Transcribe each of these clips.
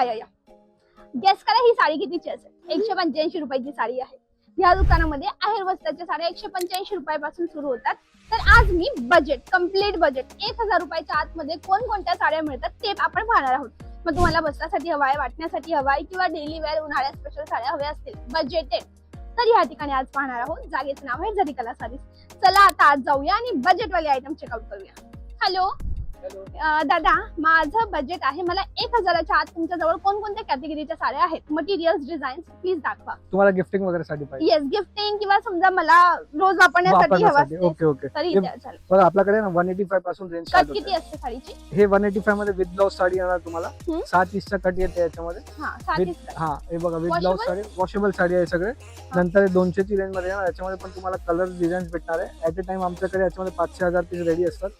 या गेस करा ही साडी कितीची असेल. 185 रुपयाची साडी आहे. या दुकानामध्ये आहेर वस्त्राच्या साड्या 185 रुपयापासून सुरू होतात. तर आज मी बजेट कम्प्लीट बजेट 1000 रुपयाच्या आतमध्ये कोणकोणत्या साड्या मिळतात ते आपण पाहणार आहोत. मग तुम्हाला बसण्यासाठी हवाय, वाटण्यासाठी हवाय किंवा डेली वेअर उन्हाळ्यात स्पेशल साड्या हव्या असतील बजेटेड, तर या ठिकाणी आज पाहणार आहोत. जागेचं नाव आहे जरीकला सारीज. चला आता आज जाऊया आणि बजेटवाले आयटम चेकआउट करूया. हॅलो दादा, माझं बजेट आहे, मला 1000च्या आत तुमच्याजवळ कोणकोणत्या कॅटेगरीच्या साड्या आहेत, मटेरियल्स, डिझाईन्स प्लीज दाखवा. तुम्हाला गिफ्टिंग वगैरे साठी पाहिजे? येस, गिफ्टिंग किंवा समजा मला रोज वापरण्यासाठी हवा असेल. Okay okay. तरी चालेल. बघा आपल्याकडे ना 185 पासून रेंज स्टार्ट कट किती असते साडीची? हे 185 मध्ये विथ ब्लाउज साडी येणार तुम्हाला. 7 इंचचा कट येते याच्यामध्ये. हां, 7 इंच. हा हे बघा with blouse sari, washable sari आहे सगळे. नंतर 200 ची रेंज मध्ये येणार. याच्यामध्ये पण तुम्हाला कलर डिझाईन्स भेटणार आहे. ऍट अ टाइम आमच्याकडे याच्यामध्ये 500-1000 पीस रेडी असतात.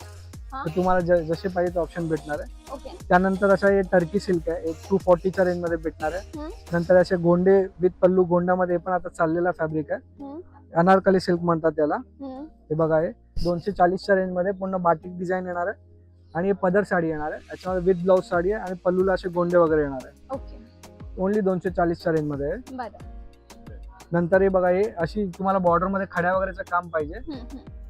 तर तुम्हाला जसे पाहिजे ते ऑप्शन भेटणार आहे. ओके. त्यानंतर असा हे टर्की सिल्क आहे, एक 240 च्या रेंज मध्ये भेटणार आहे. नंतर असे गोंडे विथ पल्लू, गोंडामध्ये पण आता चाललेला फॅब्रिक आहे. अनारकली सिल्क म्हणतात त्याला. हे बघा हे 240 च्या रेंज मध्ये पूर्ण बाटिक डिझाईन येणार आहे. आणि हे पदर साडी येणार आहे. याच्यामध्ये विथ ब्लाउज साडी आहे आणि पल्लूला असे गोंडे वगैरे येणार आहे. ओके. ओनली 240 च्या रेंज मध्ये आहे. बरं. नंतर हे बघा हे अशी तुम्हाला बॉर्डर मध्ये खड्या वगैरेचं काम पाहिजे,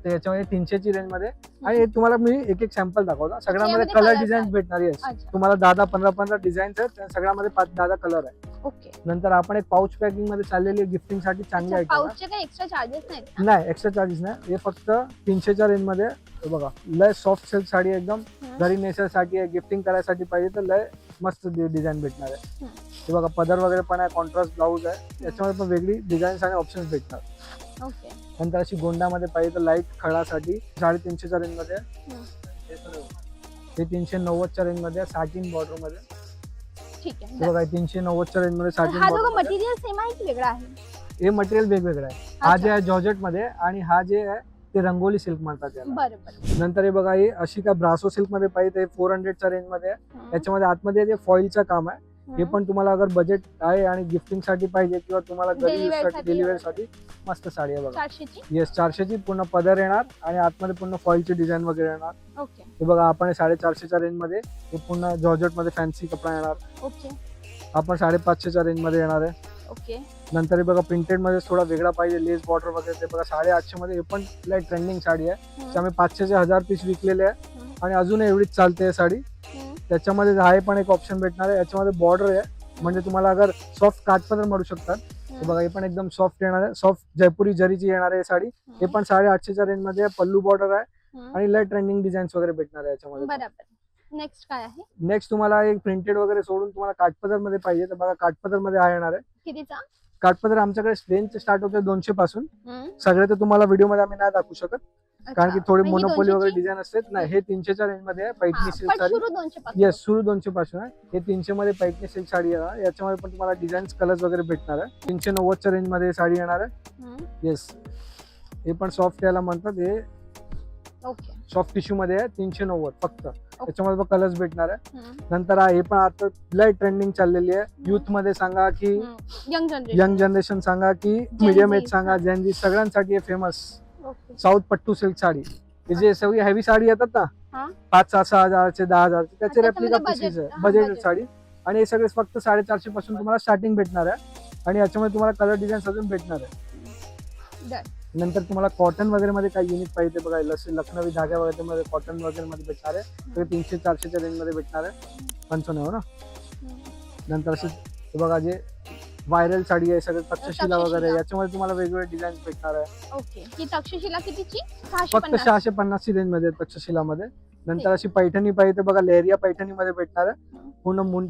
तर याच्यामध्ये 300 ची रेंज मध्ये. आणि हे तुम्हाला मी एक एक सॅम्पल दाखवतो. सगळ्यामध्ये कलर डिझाईन भेटणार आहे. तुम्हाला 10-15 डिझाईन्स आहेत, सगळ्यामध्ये 5-10 कलर आहे. ओके. नंतर आपण एक पाऊच पॅकिंग मध्ये चाललेली गिफ्टिंग साठी चांगली आयटम आहे. पाऊचचे काही एक्स्ट्रा चार्जेस नाहीत? नाही, एक्स्ट्रा चार्जेस नाही. हे फक्त 300 च्या रेंज मध्ये. बघा लय सॉफ्ट सिल्क साडी, एकदम घरी नेसायसाठी आहे, गिफ्टिंग करायसाठी पाहिजे तर लय मस्त डिझाईन भेटणार आहे. हे बघा पदर वगैरे पण आहे, कॉन्ट्रास्ट ब्लाऊज आहे. याच्यामध्ये पण वेगळी डिझाईन्स आणि ऑप्शन्स भेटणार. ओके. नंतर अशी गोंडामध्ये पाहिजे तर लाईट खळासाठी 350 च्या रेंज मध्ये. हे 390 च्या रेंज मध्ये, साटिन बॉर्डर मध्ये. ठीक आहे. बघा 390 च्या रेंज मध्ये साटिन हा बॉर्डर. दोघं मटेरियल सेम आहे की वेगळा आहे? हे मटेरियल वेगवेगळं आहे. हा जे आहे जॉर्जेट मध्ये आणि हा जे आहे ते रंगोली सिल्क म्हणतात त्याला. बरोबर. नंतर हे बघा ही अशी का ब्रासो सिल्क मध्ये पाहिजे, 400 च्या रेंज मध्ये आहे. याच्यामध्ये आतमध्ये जे फॉइलचं काम आहे. हे पण तुम्हाला अगर बजेट आहे आणि गिफ्टिंग साठी पाहिजे किंवा तुम्हाला घरी यूज साठी, डेली वेअर साठी मस्त साडी आहे. बघा 400 ची. येस, 400 ची पूर्ण पदर येणार आणि आतमध्ये पूर्ण फॉइलची डिझाईन वगैरे येणार. ओके. हे बघा आपण 450 च्या रेंज मध्ये, हे पूर्ण जॉर्जेट मध्ये फॅन्सी कपडा येणार. ओके. आपण 550 च्या रेंज मध्ये येणार आहे. ओके. नंतर हे बघा प्रिंटेड मध्ये थोडा वेगळा पाहिजे, लेस बॉर्डर वगैरे. ते बघा 850 मध्ये. हे पण लाईक ट्रेंडिंग साडी आहे. त्यामुळे 500 चे 1000 पीस विकलेले आहे आणि अजून एवढीच चालते साडी. त्याच्यामध्ये हा पण एक ऑप्शन भेटणार आहे. याच्यामध्ये बॉर्डर आहे, म्हणजे तुम्हाला अगर सॉफ्ट काठपदर मिळू शकतात. हे बघा हे पण एकदम सॉफ्ट येणार आहे, सॉफ्ट जयपुरी जरीची येणार आहे साडी. हे पण 850 च्या रेंज मध्ये. पल्लू बॉर्डर आहे आणि लाईट ट्रेंडिंग डिझाईन्स वगैरे भेटणार आहे याच्यामध्ये. बरोबर. नेक्स्ट काय आहे? नेक्स्ट तुम्हाला एक प्रिंटेड वगैरे सोडून तुम्हाला काठपदर मध्ये पाहिजे तर बघा काठपदर मध्ये हा येणार आहे. कितीचा? काठपदर आमच्याकडे रेंज स्टार्ट होते 200 पासून. सगळे तर तुम्हाला व्हिडिओ मध्ये आम्ही नाही दाखवू शकत, कारण की थोडी मोनोपोली वगैरे डिझाईन असते. नाही, हे 300 च्या रेंज मध्ये आहे. पैठणी सिल्क साडी. येस, सुरू 200 पासून आहे. हे 300 मध्ये पैठणी सिल्क साडी आहे. याच्यामध्ये पण तुम्हाला डिझाईन्स, कलर्स वगैरे भेटणार आहे. 390 च्या रेंज मध्ये साडी येणार आहे. येस, हे पण सॉफ्ट याला म्हणतात. हे ओके. सॉफ्ट टिश्यू मध्ये आहे. 390 फक्त. याच्यामध्ये कलर्स भेटणार आहे. नंतर हे पण आता लय ट्रेंडिंग चाललेली आहे. युथ मध्ये सांगा की यंग जनरेशन सांगा की मीडियम एज सांगा, जेनजी, सगळ्यांसाठी फेमस साऊथ पट्टू सिल्क साडी. हे जे सगळी हेवी साडी येतात ना, 5-6 हजारचे, 10 हजारचे, त्याचे रेप्लिका पीसेस आहे. बजेट साडी. आणि हे सगळे फक्त 450 पासून तुम्हाला स्टार्टिंग भेटणार आहे. आणि याच्यामध्ये तुम्हाला कलर डिझाईन अजून भेटणार आहे. नंतर तुम्हाला कॉटन वगैरे मध्ये काही युनिक पाहिजे बघा, लखनवी धाग्या वगैरे मध्ये कॉटन वगैरे मध्ये भेटणार आहे. तर 300-400 च्या रेंज मध्ये भेटणार आहे. 55 हो ना. नंतर असे बघा जे व्हायरल साडी आहे, सगळं तक्षशिला वगैरे, याच्यामध्ये तुम्हाला वेगवेगळे डिझाईन भेटणार आहे. ओके. ही तक्षशिला कितीची? फक्त 650 ची रेंज मध्ये तक्षशिला मध्ये. नंतर अशी पैठणी पाहिजे बघा, लेहरिया पैठणी मध्ये भेटणार आहे. पूर्ण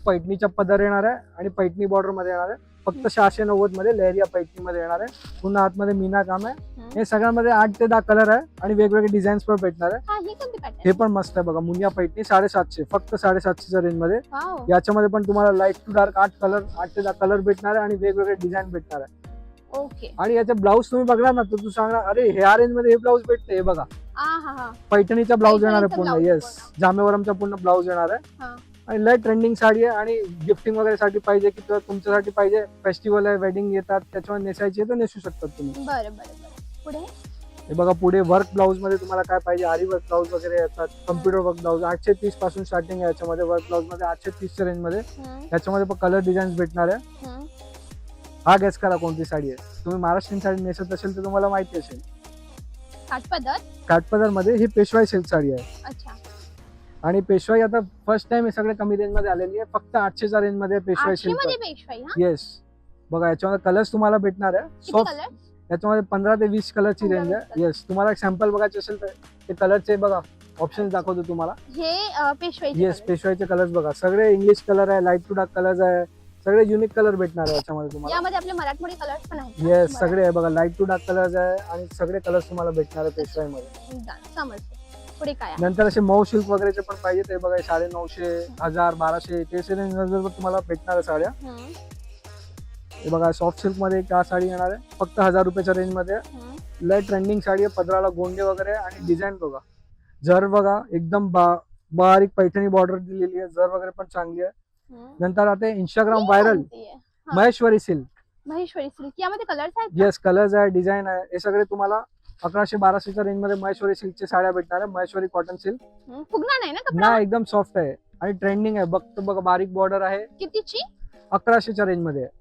पैठणीच्या पदर येणार आहे आणि पैठणी बॉर्डर मध्ये येणार आहे. फक्त 690 मध्ये लेहरिया पैठणी मध्ये येणार आहे. पुन्हा आतमध्ये मीना काम आहे. हे सगळ्यामध्ये 8 ते 10 कलर आहे आणि वेगवेगळे डिझाईन्स पण भेटणार आहे. हे पण मस्त आहे बघा, मुनिया पैठणी 750, फक्त 750 च्या रेंज मध्ये. याच्यामध्ये पण तुम्हाला लाईट टू डार्क 8 ते 10 कलर भेटणार आहे आणि वेगवेगळे डिझाईन भेटणार आहे. ओके. आणि याचे ब्लाऊज तुम्ही बघणार ना तर तू सांगणार अरे ह्या रेंज मध्ये हे ब्लाऊज भेटते. हे बघा पैठणीचा ब्लाऊज येणार आहे पूर्ण. येस, जामेवरमचा पूर्ण ब्लाऊज येणार आहे. आणि लय ट्रेंडिंग साडी आहे आणि गिफ्टिंग वगैरे साठी पाहिजे किंवा तुमच्यासाठी पाहिजे, फेस्टिवल आहे, वेडिंग येतात, त्याच्यावर नेसायची तर नेसू शकतात तुम्ही. बरं बरं बरं. पुढे हे बघा पुढे वर्क ब्लाउज मध्ये तुम्हाला काय पाहिजे, आरी वर्क ब्लाउज वगैरे येतात, कम्प्युटर वर्क ब्लाउज 830 पासून स्टार्टिंग आहे याच्यामध्ये. वर्क ब्लाउज मध्ये 830 च्या रेंज मध्ये. याच्यामध्ये पण कलर डिझाईन भेटणार आहे. हा गेस करा कोणती साडी आहे. तुम्ही महाराष्ट्रीयन साडी नेसत असेल तर तुम्हाला माहिती असेल. काठपदर मध्ये ही पेशवाई सिल्क साडी आहे. अच्छा. आणि पेशवाई आता फर्स्ट टाइम हे सगळे कमी रेंज मध्ये आलेली आहे. फक्त 800च्या रेंज मध्ये पेशवाई सिल्क. येस बघा याच्यामध्ये कलर्स तुम्हाला भेटणार आहे. सॉफ्ट याच्यामध्ये 15 ते 20 कलरची रेंज आहे. येस तुम्हाला सॅम्पल बघायचे असेल तर ते कलरचे बघा ऑप्शन दाखवतो तुम्हाला. हे पेशवाई. येस पेशवाईचे कलर्स बघा सगळे इंग्लिश कलर आहे, लाईट टू डार्क कलर्स आहे, सगळे युनिक कलर भेटणार आहे याच्यामध्ये तुम्हाला. यामध्ये आपले मराठमोळी कलर्स पण आहेत. येस सगळे आहे बघा लाईट टू डार्क कलर्स आहे आणि सगळे कलर्स तुम्हाला भेटणार आहे पेशवाई मध्ये. समजलं. पुढे काय आहे? नंतर असे मऊ सिल्क वगैरेचे पण पाहिजे ते बघा 950, 1000, 1200 ते रेंज मध्ये तुम्हाला भेटणार आहे साड्या. हे बघा सॉफ्ट सिल्क मध्ये एक साडी येणार आहे फक्त 1000 रुपयाच्या रेंज मध्ये. लय ट्रेंडिंग साडी आहे, पदराला गोंडे वगैरे आणि डिझाईन बघा. जर बघा एकदम बारीक पैठणी बॉर्डर दिलेली आहे, जर वगैरे पण चांगली आहे. नंतर आता इंस्टाग्राम व्हायरल महेश्वरी सिल्क यामध्ये कलर्स आहेत. येस कलर्स आहे, डिझाईन आहे, हे सगळे तुम्हाला 1100-1200च्या रेंज मध्ये महेश्वरी सिल्कच्या साड्या भेटणार आहे. Maheshwari cotton silk. फुगणार नाही ना कपडा? नाही एकदम सॉफ्ट आहे आणि ट्रेंडिंग आहे. बघा बारीक बॉर्डर आहे. कितीची? 1100च्या रेंज मध्ये आहे.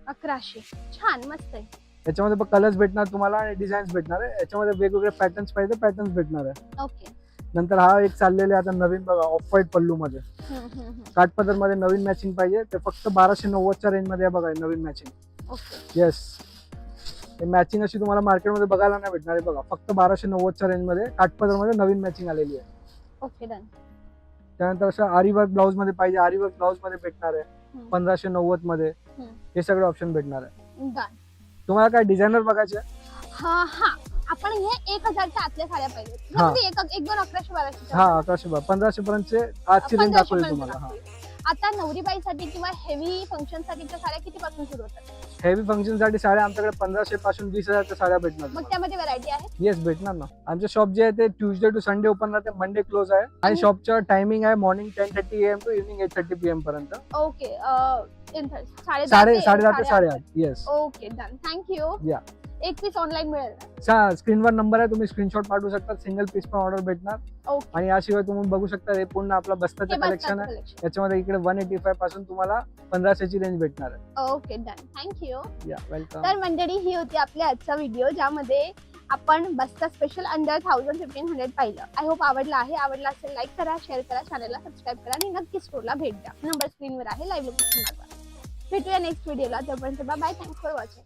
1100. छान मस्त आहे. याच्यामध्ये पण कलर्स भेटणार तुम्हाला आणि डिझाईन्स भेटणार आहे. याच्यामध्ये वेगवेगळे पॅटर्न्स पाहिजे पॅटर्न्स भेटणार आहे. ओके. नंतर हा एक चाललेला आता नवीन बघा ऑफ व्हाईट पल्लू मध्ये काठपदर मध्ये नवीन मॅचिंग पाहिजे ते फक्त 1290च्या रेंज मध्ये आहे बघा नवीन मॅचिंग. ओके. येस हे मॅचिंग अशी तुम्हाला मार्केटमध्ये बघायला नाही भेटणार आहे बघा फक्त 1290च्या रेंज मध्ये काठपदर मध्ये नवीन मॅचिंग आलेली आहे. Okay done. त्यानंतर असं आरी वर्क ब्लाउज मध्ये पाहिजे, आरी वर्क ब्लाउज मध्ये भेटणार आहे 1590 मध्ये. हे सगळे ऑप्शन भेटणार आहे. डन. तुम्हाला काय डिझायनर बघायचे? हा आपण हे 1000च्या आतल्या साड्या पाहिजे. म्हणजे एक दोन 1100-1200. हा 1100-1500 पर्यंतचे आजची रेंज दाखवली तुम्हाला. आता नवरीबाईसाठी किंवा हेवी फंक्शन साठीच्या साड्या किती पासून सुरू होतात? हेवी फंक्शन साठी साड्या आमच्याकडे 1500 पासून 20,000च्या साड्या भेटणार. मग त्यामध्ये व्हरायटी आहे? येस भेटणार ना. आमचे शॉप जे आहे ते ट्यूजडे टू संडे ओपन राहते, मंडे क्लोज आहे. आणि शॉपचं टायमिंग आहे morning 10:30 AM to evening 8:30 PM पर्यंत. ओके. 7:30 ते 8:30. येस. Okay done. थँक्यू. या एक पीस ऑनलाईन मिळेल? स्क्रीनवर नंबर आहे, तुम्ही स्क्रीनशॉट पाठवू शकता. सिंगल पीस पण ऑर्डर भेटणार. आणि याशिवाय तुम्ही बघू शकता हे पूर्ण आपला बस्ताचं कलेक्शन आहे. याच्यामध्ये इकडे 185 पासून तुम्हाला 1500ची रेंज भेटणार आहे. Okay done. थँक्यू. या वेलकम. तर मंडळी ही होती आपल्या आजचा व्हिडिओ ज्यामध्ये आपण बस्ता स्पेशल अंडर 1500 पाहिलं. आय होप आवडला असेल लाईक करा, शेअर करा, चॅनलला सबस्क्राईब करा आणि नक्की स्टोरला भेट द्या. नंबर स्क्रीनवर आहे, लाईव्ह लोकेशन मागवा. भेटूया नेक्स्ट व्हिडिओला. तोपर्यंत बाय. Thanks for watching.